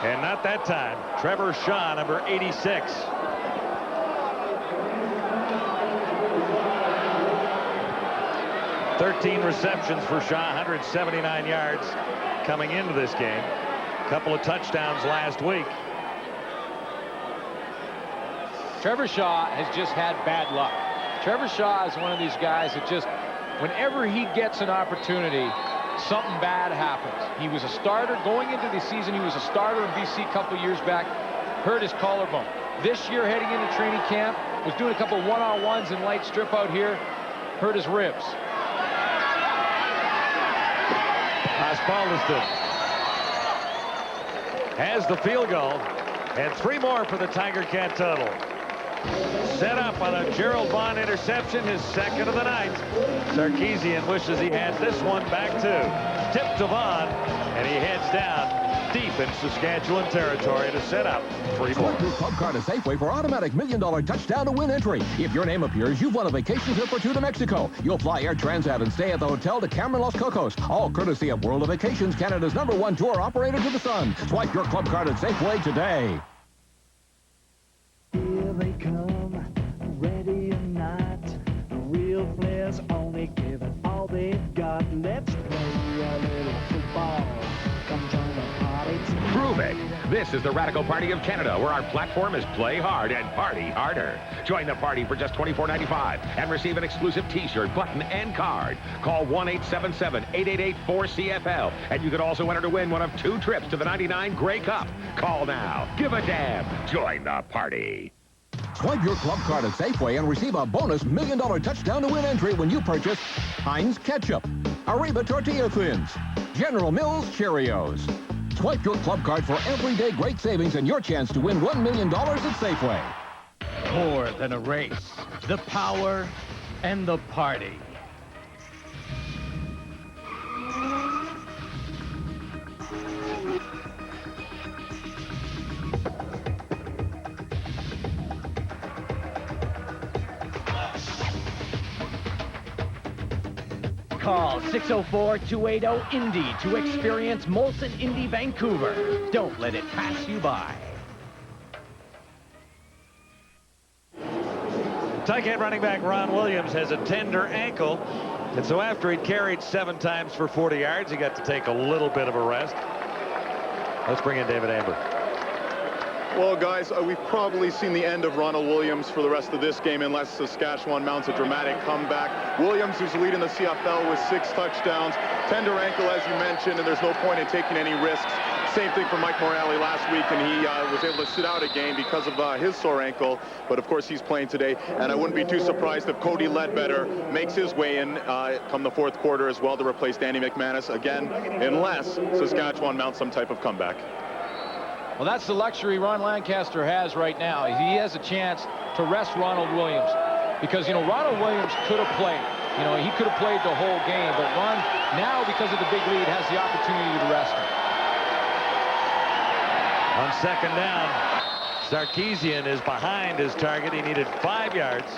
And not that time. Trevor Shaw, number 86. "13 receptions for Shaw, 179 yards coming into this game. Couple of touchdowns last week. Trevor Shaw has just had bad luck. Trevor Shaw is one of these guys that just, whenever he gets an opportunity, something bad happens. He was a starter going into the season. He was a starter in BC a couple years back, hurt his collarbone. This year, heading into training camp, was doing a couple one-on-ones in light strip out here, hurt his ribs. Osbaldiston has the field goal, and 3 more for the Tiger Cat total. Set up on a Gerald Vaughn interception, his second of the night. Sarkisian wishes he had this one back too. Tip to Vaughn, and he heads down deep in Saskatchewan territory to set up 3 more. Swipe your club card at Safeway for automatic $1 million touchdown to win entry. If your name appears, you've won a vacation trip or 2 to Mexico. You'll fly Air Transat and stay at the hotel to Cameron Los Cocos, all courtesy of World of Vacations, Canada's #1 tour operator to the sun. Swipe your club card at Safeway today. Here they come, ready or not. Real players only give it all they've got. Let's play a little football. Come join the party tonight. Prove it. This is the Radical Party of Canada, where our platform is play hard and party harder. Join the party for just $24.95 and receive an exclusive T-shirt, button, and card. Call 1-877-888-4CFL, and you could also enter to win one of 2 trips to the '99 Grey Cup. Call now. Give a damn. Join the party. Swipe your club card at Safeway and receive a bonus $1 million touchdown to win entry when you purchase Heinz Ketchup, Arriba Tortilla Thins, General Mills Cheerios. Swipe your club card for everyday great savings and your chance to win $1 million at Safeway. More than a race, the power and the party. Call 604-280-INDY to experience Molson Indy Vancouver. Don't let it pass you by. Tight running back Ron Williams has a tender ankle, and so after he'd carried 7 times for 40 yards, he got to take a little bit of a rest. Let's bring in David Amber. Well, guys, we've probably seen the end of Ronald Williams for the rest of this game unless Saskatchewan mounts a dramatic comeback. Williams, who's leading the CFL with 6 touchdowns, tender ankle, as you mentioned, and there's no point in taking any risks. Same thing for Mike Morale last week, and he was able to sit out a game because of his sore ankle. But, of course, he's playing today, and I wouldn't be too surprised if Cody Ledbetter makes his way in come the 4th quarter as well to replace Danny McManus again, unless Saskatchewan mounts some type of comeback. Well, that's the luxury Ron Lancaster has right now. He has a chance to rest Ronald Williams because, Ronald Williams could have played. He could have played the whole game, but Ron, now because of the big lead, has the opportunity to rest him. On 2nd down, Sarkisian is behind his target. He needed 5 yards.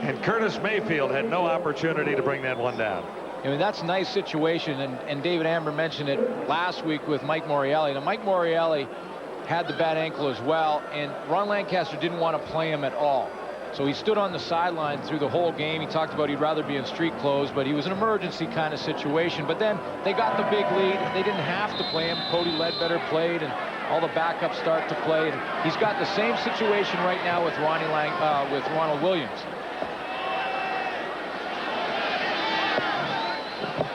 And Curtis Mayfield had no opportunity to bring that one down. That's a nice situation, and David Amber mentioned it last week with Mike Morreale. Now, Mike Morreale had the bad ankle as well, and Ron Lancaster didn't want to play him at all. So he stood on the sideline through the whole game. He talked about he'd rather be in street clothes, but he was an emergency kind of situation. But then they got the big lead. They didn't have to play him. Cody Ledbetter played, and all the backups start to play. And he's got the same situation right now with with Ronald Williams.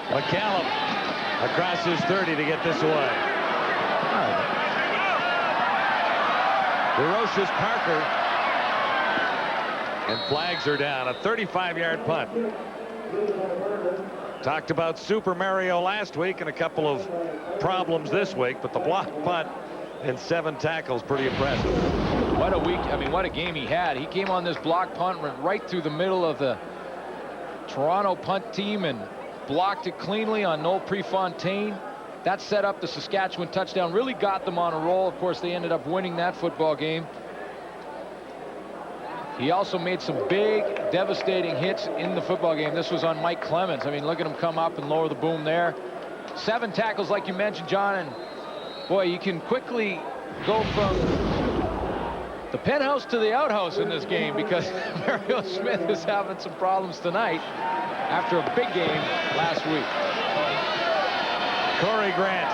McCallum across his 30 to get this away. Ferocious Parker. And flags are down. A 35-yard punt. Talked about Super Mario last week and a couple of problems this week, but the block punt and 7 tackles, pretty impressive. What a week. What a game he had. He came on this block punt, went right through the middle of the Toronto punt team and blocked it cleanly on Noel Prefontaine. That set up the Saskatchewan touchdown, really got them on a roll. Of course, they ended up winning that football game. He also made some big, devastating hits in the football game. This was on Mike Clemens. Look at him come up and lower the boom there. 7 tackles, like you mentioned, John, and boy, you can quickly go from the penthouse to the outhouse in this game, because Mario Smith is having some problems tonight after a big game last week. Corey Grant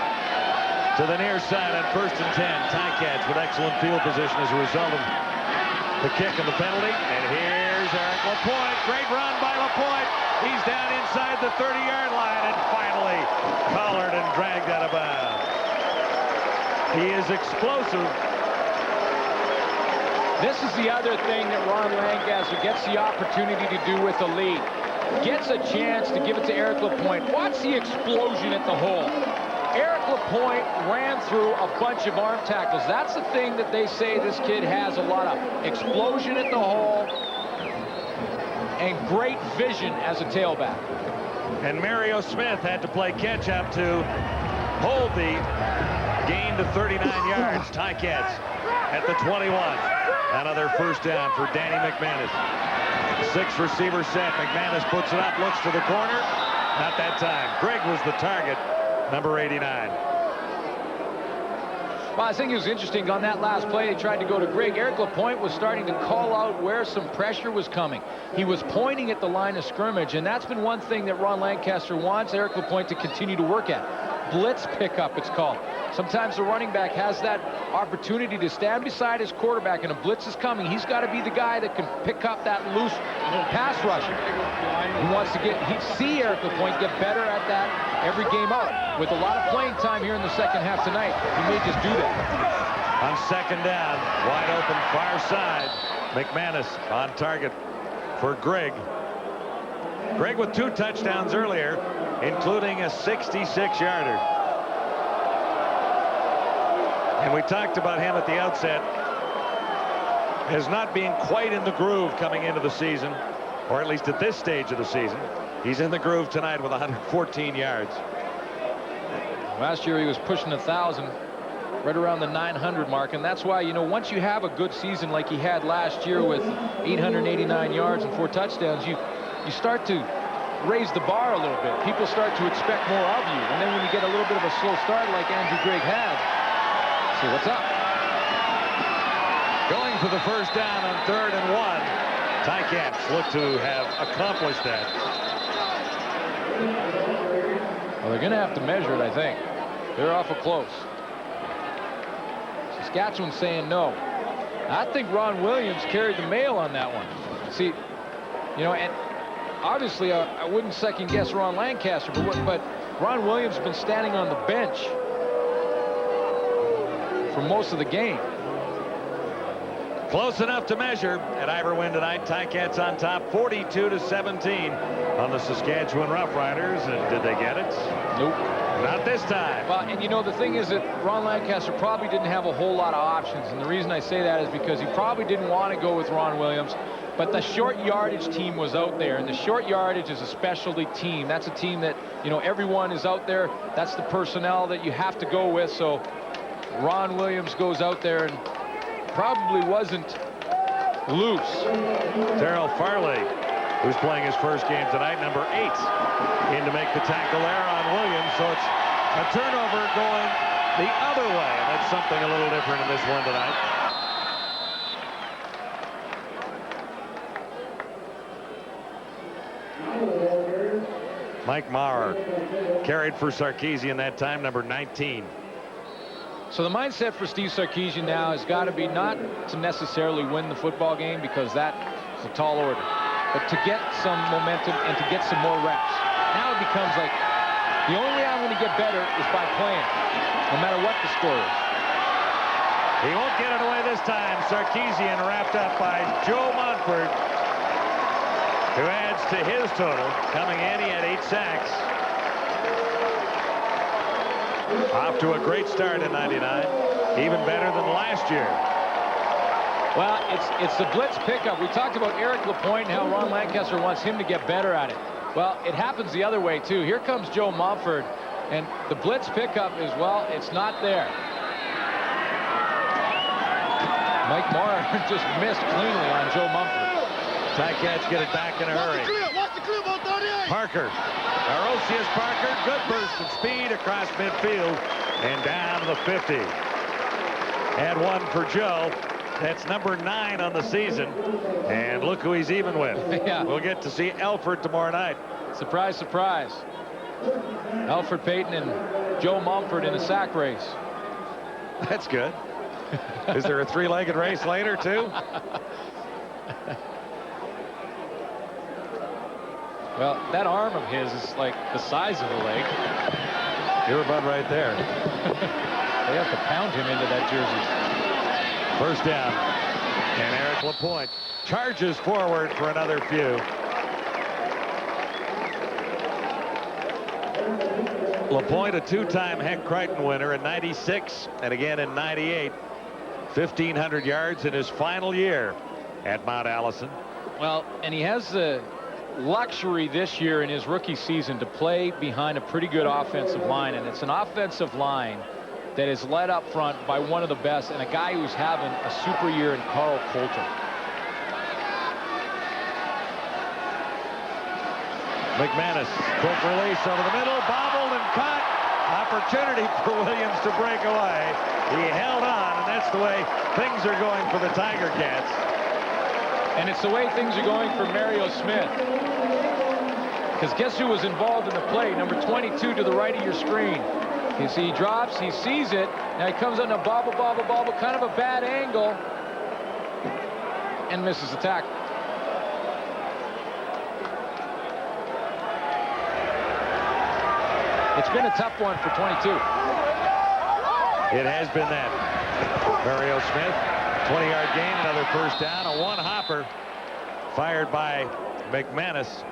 to the near side on 1st and 10. Ticats with excellent field position as a result of the kick and the penalty. And here's Eric Lapointe. Great run by Lapointe. He's down inside the 30-yard line and finally collared and dragged out of bounds. He is explosive. This is the other thing that Ron Lancaster gets the opportunity to do with the lead. Gets a chance to give it to Eric Lapointe. Watch the explosion at the hole. Eric Lapointe ran through a bunch of arm tackles. That's the thing that they say this kid has a lot of. Explosion at the hole and great vision as a tailback. And Mario Smith had to play catch-up to hold the gain to 39 yards. Ticats at the 21. Another first down for Danny McManus. 6 receiver set. McManus puts it up, looks to the corner. Not that time. Greg was the target, number 89. Well, I think it was interesting on that last play. They tried to go to Greg. Eric Lapointe was starting to call out where some pressure was coming. He was pointing at the line of scrimmage, and that's been one thing that Ron Lancaster wants Eric Lapointe to continue to work at. Blitz pickup, it's called. Sometimes the running back has that opportunity to stand beside his quarterback, and a blitz is coming. He's got to be the guy that can pick up that loose pass rusher. He wants to see Eric Lapointe get better at that every game out. With a lot of playing time here in the second half tonight, he may just do that. On 2nd down, wide open far side. McManus on target for Greg. Greg with 2 touchdowns earlier, including a 66-yarder. And we talked about him at the outset as not being quite in the groove coming into the season, or at least at this stage of the season. He's in the groove tonight with 114 yards. Last year he was pushing 1,000, right around the 900 mark, and that's why, you know, once you have a good season like he had last year with 889 yards and 4 touchdowns, you start to raise the bar a little bit. People start to expect more of you, and then when you get a little bit of a slow start like Andrew Grigg had, see what's up. Going for the first down on 3rd and 1. Ticats look to have accomplished that. Well, they're going to have to measure it, I think. They're awful close. Saskatchewan saying no. I think Ron Williams carried the mail on that one. See, you know, and obviously I wouldn't second guess Ron Lancaster, but Ron Williams has been standing on the bench for most of the game. Close enough to measure at Iberwin tonight. Ticats on top, 42-17 on the Saskatchewan Roughriders. And did they get it? Nope. Not this time. Well, and you know, the thing is that Ron Lancaster probably didn't have a whole lot of options. And the reason I say that is because he probably didn't want to go with Ron Williams. But the short yardage team was out there, and the short yardage is a specialty team. That's a team that, you know, everyone is out there. That's the personnel that you have to go with. So Ron Williams goes out there and probably wasn't loose. Terrell Farley, who's playing his first game tonight, number 8, in to make the tackle there on Williams. So it's a turnover going the other way. And that's something a little different in this one tonight. Mike Maurer carried for Sarkisian that time, number 19. So the mindset for Steve Sarkisian now has got to be not to necessarily win the football game, because that is a tall order, but to get some momentum and to get some more reps. Now it becomes like, the only way I'm going to get better is by playing, no matter what the score is. He won't get it away this time. Sarkisian wrapped up by Joe Montford, who adds to his total. Coming in, he had 8 sacks. Off to a great start in 99. Even better than last year. Well, it's the blitz pickup. We talked about Eric Lapointe and how Ron Lancaster wants him to get better at it. Well, it happens the other way, too. Here comes Joe Montford, and the blitz pickup is, well, it's not there. Mike Maurer just missed cleanly on Joe Montford. Ticats get it back in a hurry. Watch the clip on 38. Parker. Arosius Parker, good burst of speed across midfield. And down to the 50. And one for Joe. That's number 9 on the season. And look who he's even with. Yeah. We'll get to see Elford tomorrow night. Surprise, surprise. Alfred Payton and Joe Mumford in a sack race. That's good. Is there a 3-legged race later, too? Well, that arm of his is like the size of a leg. You're about right there. They have to pound him into that jersey. First down. And Eric Lapointe charges forward for another few. Lapointe, a 2-time Heck Crichton winner in '96 and again in '98. 1,500 yards in his final year at Mount Allison. Well, and he has the luxury this year in his rookie season to play behind a pretty good offensive line, and it's an offensive line that is led up front by one of the best, and a guy who's having a super year in Carl Coulter. McManus, quick release over the middle, bobbled and caught. Opportunity for Williams to break away. He held on, and that's the way things are going for the Tiger Cats. And it's the way things are going for Mario Smith. Because guess who was involved in the play? Number 22 to the right of your screen. You see, he drops, he sees it. Now he comes on a bobble, kind of a bad angle, and misses the tackle. It's been a tough one for 22. It has been that. Mario Smith, 20-yard gain, another first down, a one-hopper fired by McManus.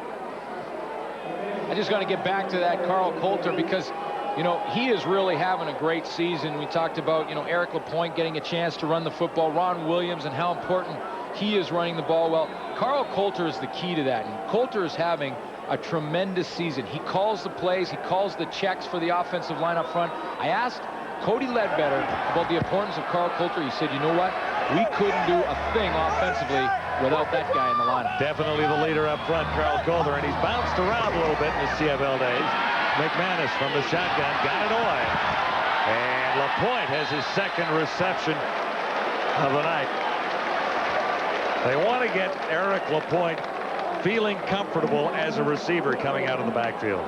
I just got to get back to that Carl Coulter because, you know, he is really having a great season. We talked about, you know, Eric Lapointe getting a chance to run the football, Ron Williams, and how important he is running the ball well. Carl Coulter is the key to that, and Coulter is having a tremendous season. He calls the plays, he calls the checks for the offensive line up front. I asked Cody Ledbetter about the importance of Carl Coulter. He said, you know what? We couldn't do a thing offensively without that guy in the lineup. Definitely the leader up front, Carl Coulter, and he's bounced around a little bit in his CFL days. McManus from the shotgun, got it away. And Lapointe has his second reception of the night. They want to get Eric Lapointe feeling comfortable as a receiver coming out of the backfield.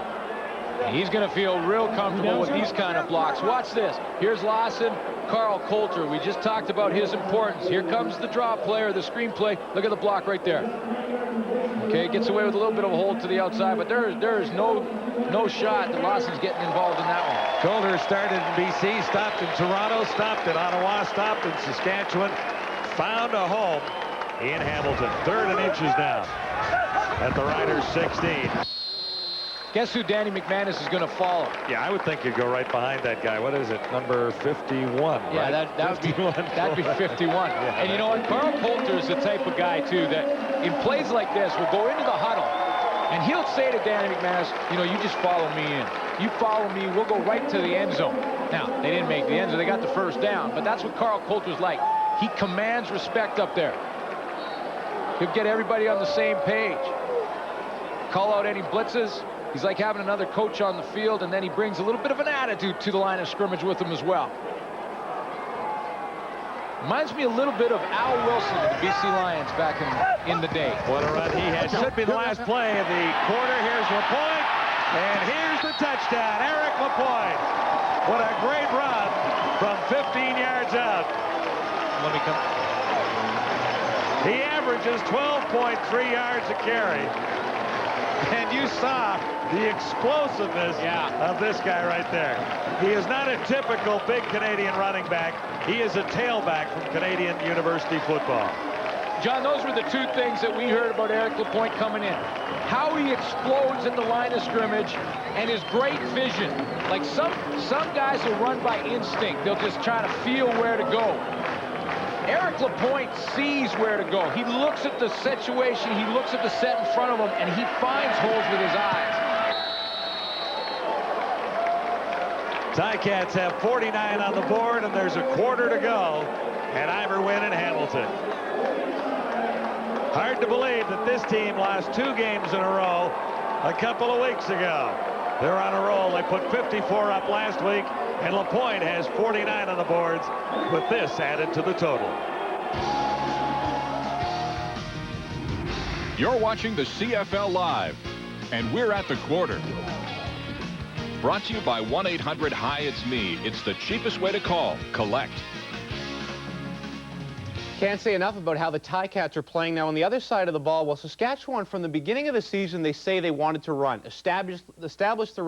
He's going to feel real comfortable with these kind of blocks. Watch this. Here's Lawson, Carl Coulter. We just talked about his importance. Here comes the draw play or the screen play. Look at the block right there. Okay, gets away with a little bit of a hold to the outside, but there is no shot that Lawson's getting involved in that one. Coulter started in BC, stopped in Toronto, stopped in Ottawa, stopped in Saskatchewan, found a home in Hamilton. 3rd and inches now at the Riders 16. Guess who Danny McManus is going to follow? Yeah, I would think you'd go right behind that guy. What is it? Number 51. Yeah, right? that'd be 51. Yeah. And you know what? Carl Coulter is the type of guy, too, that in plays like this will go into the huddle, and he'll say to Danny McManus, you know, you just follow me in. You follow me, we'll go right to the end zone. Now, they didn't make the end zone. They got the first down, but that's what Carl Coulter's like. He commands respect up there. He'll get everybody on the same page. Call out any blitzes. He's like having another coach on the field, and then he brings a little bit of an attitude to the line of scrimmage with him as well. Reminds me a little bit of Al Wilson of the BC Lions back in the day. What a run he had. Should be the last play of the quarter. Here's Lapointe, and here's the touchdown. Eric Lapointe. What a great run from 15 yards out. Let me come. He averages 12.3 yards a carry. And you saw the explosiveness of this guy right there. He is not a typical big Canadian running back. He is a tailback from Canadian University football. John, those were the two things that we heard about Eric Lapointe coming in. How he explodes in the line of scrimmage and his great vision. Like some guys will run by instinct. They'll just try to feel where to go. Eric Lapointe sees where to go. He looks at the situation, he looks at the set in front of him, and he finds holes with his eyes. Ticats have 49 on the board, and there's a quarter to go at Iverwin and Hamilton. Hard to believe that this team lost 2 games in a row a couple of weeks ago. They're on a roll. They put 54 up last week, and LaPointe has 49 on the boards with this added to the total. You're watching the CFL Live, and we're at the quarter. Brought to you by 1-800-HI-IT'S-ME. It's the cheapest way to call. Collect. Can't say enough about how the Ticats are playing now on the other side of the ball. Well, Saskatchewan, from the beginning of the season, they say they wanted to run. Establish the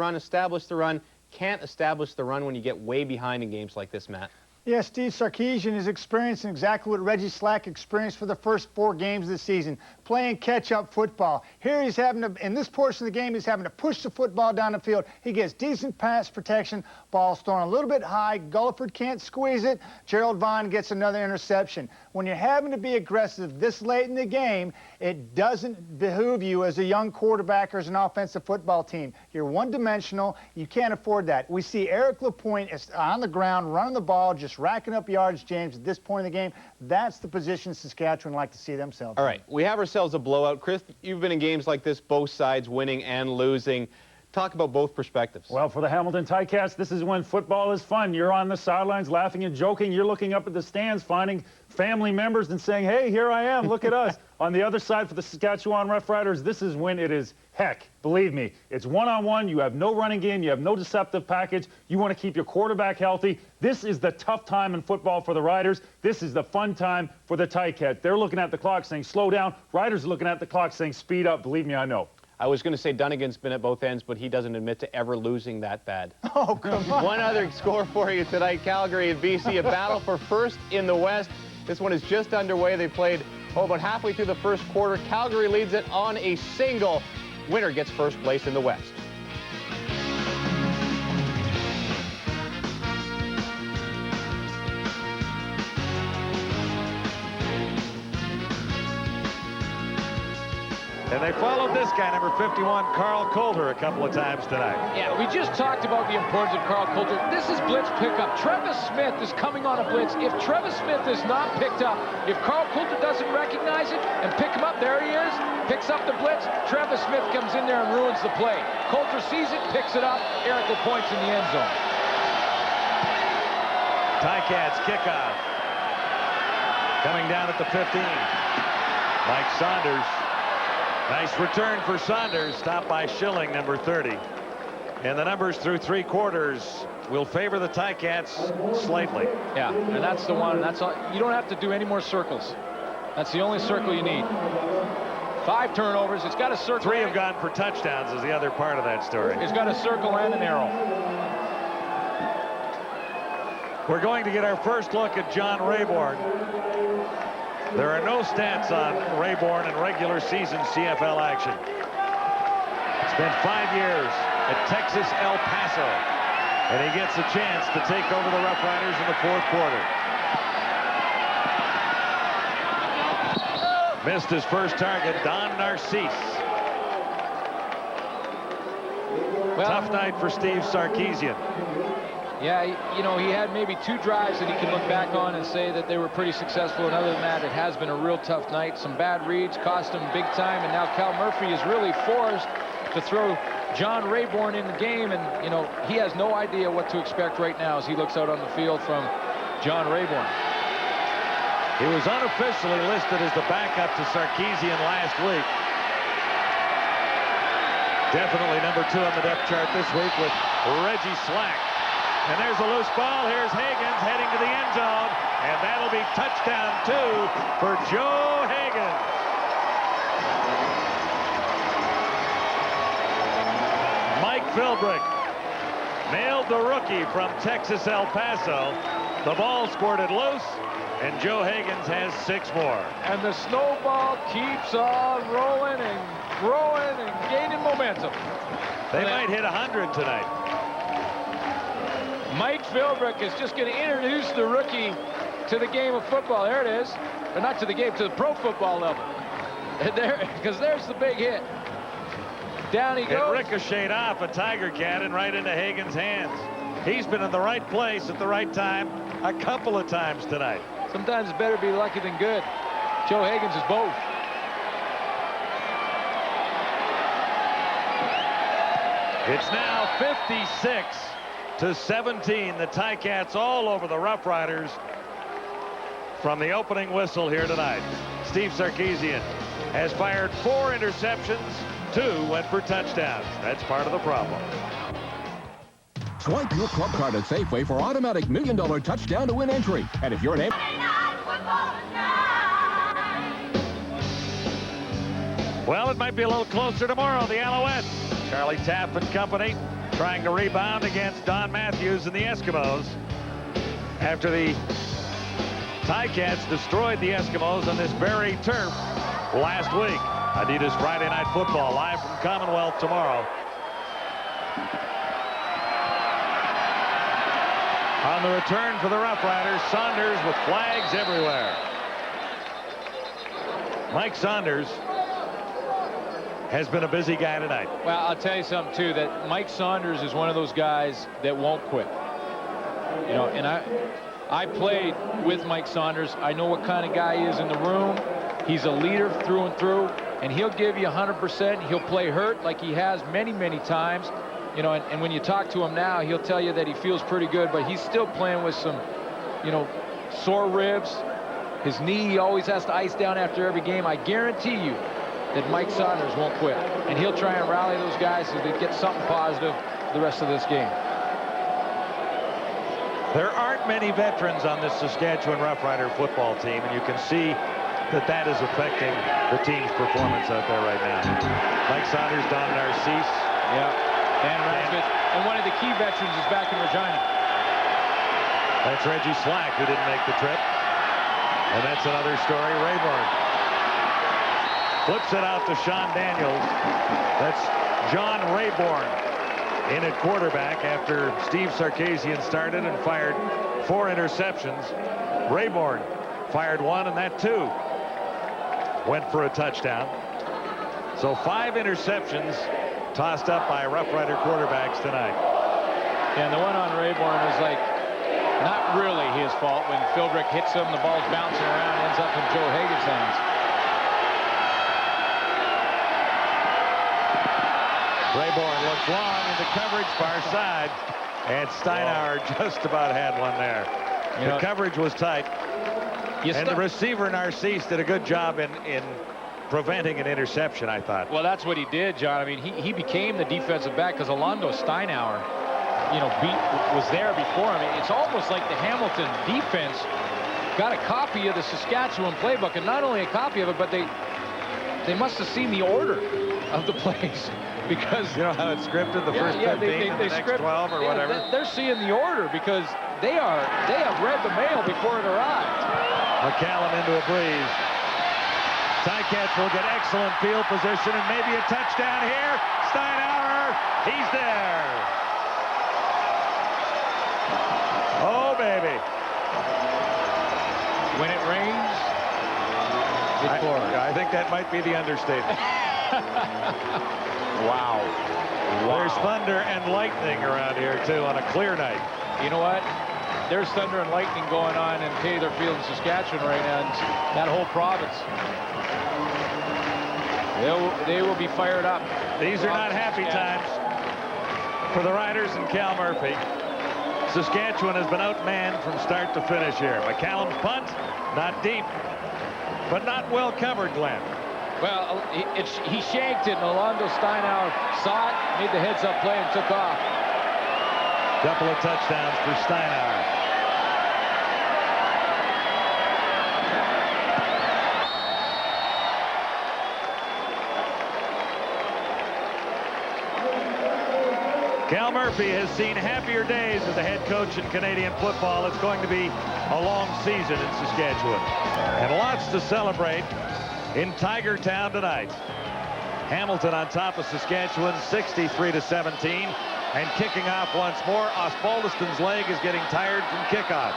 run. Can't establish the run when you get way behind in games like this, Matt. Yeah, Steve Sarkisian is experiencing exactly what Reggie Slack experienced for the first 4 games of the season, playing catch-up football. Here he's having to, in this portion of the game, he's having to push the football down the field. He gets decent pass protection. Ball's thrown a little bit high. Gulliford can't squeeze it. Gerald Vaughn gets another interception. When you're having to be aggressive this late in the game, it doesn't behoove you as a young quarterback or as an offensive football team. You're one-dimensional. You can't afford that. We see Eric Lapointe is on the ground, running the ball, just racking up yards, James, at this point in the game. That's the position Saskatchewan like to see themselves. All right, we have ourselves a blowout. Chris, you've been in games like this, both sides winning and losing. Talk about both perspectives. Well, for the Hamilton Ticats, this is when football is fun. You're on the sidelines laughing and joking. You're looking up at the stands, finding family members and saying, hey, here I am, look at us. On the other side, for the Saskatchewan Roughriders, this is when it is heck. Believe me, it's one-on-one. You have no running game. You have no deceptive package. You want to keep your quarterback healthy. This is the tough time in football for the Riders. This is the fun time for the Ticats. They're looking at the clock saying, slow down. Riders are looking at the clock saying, speed up. Believe me, I know. I was going to say Dunnigan's been at both ends, but he doesn't admit to ever losing that bad. Oh, come on. One other score for you tonight. Calgary and BC, a battle for first in the West. This one is just underway. They played about halfway through the first quarter. Calgary leads it on a single. Winner gets first place in the West. And they followed this guy, number 51, Carl Coulter, a couple of times tonight. Yeah, we just talked about the importance of Carl Coulter. This is blitz pickup. Travis Smith is coming on a blitz. If Travis Smith is not picked up, if Carl Coulter doesn't recognize it and pick him up, there he is, picks up the blitz, Travis Smith comes in there and ruins the play. Coulter sees it, picks it up, Eric Lapointe's in the end zone. Ticats kickoff. Coming down at the 15. Mike Saunders. Nice return for Saunders, stopped by Schilling, number 30. And the numbers through 3 quarters will favor the Ticats slightly. Yeah, and that's the one. That's all. You don't have to do any more circles. That's the only circle you need. 5 turnovers. It's got a circle. 3 have gone for touchdowns is the other part of that story. It's got a circle and an arrow. We're going to get our first look at John Rayborn. There are no stats on Rayborn in regular season CFL action. Spent 5 years at Texas El Paso, and he gets a chance to take over the Roughriders in the 4th quarter. Missed his first target, Don Narcisse. Well, tough night for Steve Sarkisian. Yeah, you know, he had maybe 2 drives that he can look back on and say that they were pretty successful. And other than that, it has been a real tough night. Some bad reads cost him big time. And now Cal Murphy is really forced to throw John Rayborn in the game. And, you know, he has no idea what to expect right now as he looks out on the field from John Rayborn. He was unofficially listed as the backup to Sarkisian last week. Definitely number 2 on the depth chart this week with Reggie Slack. And there's a loose ball. Here's Higgins heading to the end zone. And that'll be touchdown 2 for Joe Higgins. Mike Philbrick nailed the rookie from Texas El Paso. The ball squirted loose, and Joe Higgins has 6 more. And the snowball keeps on rolling and growing and gaining momentum. They might hit 100 tonight. Mike Philbrick is just going to introduce the rookie to the game of football. There it is. Or not to the game, to the pro football level. There, because there's the big hit. Down he goes. It ricocheted off a Tiger Cat and right into Higgins' hands. He's been in the right place at the right time a couple of times tonight. Sometimes it's better to be lucky than good. Joe Higgins is both. It's now 56-17. The Ticats all over the Roughriders from the opening whistle here tonight. Steve Sarkisian has fired 4 interceptions. 2 went for touchdowns. That's part of the problem. Swipe your club card at Safeway for automatic $1 million touchdown to win entry. And if you're an Well, it might be a little closer tomorrow. The Alouettes. Charlie Tapp and company trying to rebound against Don Matthews and the Eskimos after the Ticats destroyed the Eskimos on this very turf last week. Adidas Friday Night Football live from Commonwealth tomorrow. On the return for the Roughriders, Saunders with flags everywhere. Mike Saunders has been a busy guy tonight. Well, I'll tell you something, too, that Mike Saunders is one of those guys that won't quit. You know, and I played with Mike Saunders. I know what kind of guy he is in the room. He's a leader through and through, and he'll give you 100%. He'll play hurt like he has many, many times. You know, and when you talk to him now, he'll tell you that he feels pretty good, but he's still playing with some, you know, sore ribs. His knee, he always has to ice down after every game. I guarantee you that Mike Saunders won't quit, and he'll try and rally those guys so they get something positive the rest of this game. There aren't many veterans on this Saskatchewan Roughrider football team, and you can see that that is affecting the team's performance out there right now. Mike Saunders, Don Narcisse. Yeah. Dan Radcliffe. And one of the key veterans is back in Regina. That's Reggie Slack, who didn't make the trip. And that's another story. Rayburn flips it out to Sean Daniels. That's John Rayborn in at quarterback after Steve Sarkisian started and fired 4 interceptions. Rayborn fired 1, and that 2 went for a touchdown. So 5 interceptions tossed up by Roughrider quarterbacks tonight. And the one on Rayborn was like not really his fault. When Philbrick hits him, the ball's bouncing around, ends up in Joe Hagan's hands. Rayborn looks long into coverage, far side, and Steinauer just about had one there. The coverage was tight, and the receiver Narcisse did a good job in preventing an interception, I thought. Well, that's what he did, John. I mean, he became the defensive back because Alondo Steinauer, you know, was there before him. It's almost like the Hamilton defense got a copy of the Saskatchewan playbook, and not only a copy of it, but they must have seen the order of the plays, because you know how it's scripted, the first 15 and the next 12 or whatever. They're seeing the order because they have read the mail before it arrived. McCallum into a breeze. Ticats will get excellent field position and maybe a touchdown here. Steinauer, he's there. Oh, baby. When it rains, it pours. I think that might be the understatement. Wow. There's thunder and lightning around here, too, on a clear night. You know what? There's thunder and lightning going on in Taylor Field in Saskatchewan right now, and that whole province. They will be fired up. These are not happy times for the Riders and Cal Murphy. Saskatchewan has been outmanned from start to finish here. McCallum's punt, not deep, but not well covered, Glenn. Well, he shanked it, and Alondo Steinauer saw it, made the heads-up play, and took off. Couple of touchdowns for Steinauer. Cal Murphy has seen happier days as a head coach in Canadian football. It's going to be a long season in Saskatchewan. And lots to celebrate in Tiger Town tonight. Hamilton on top of Saskatchewan, 63-17. And kicking off once more, Osbaldiston's leg is getting tired from kickoff.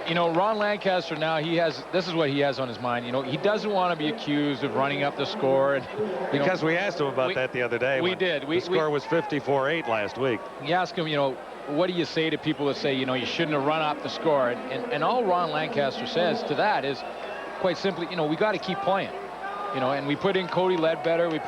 You know, Ron Lancaster now, this is what he has on his mind. You know, he doesn't want to be accused of running up the score. And, because we asked him about that the other day. We did. The score was 54-8 last week. You ask him, you know, what do you say to people that say, you know, you shouldn't have run up the score? And all Ron Lancaster says to that is, quite simply, you know, we got to keep playing. You know, and we put in Cody Ledbetter. We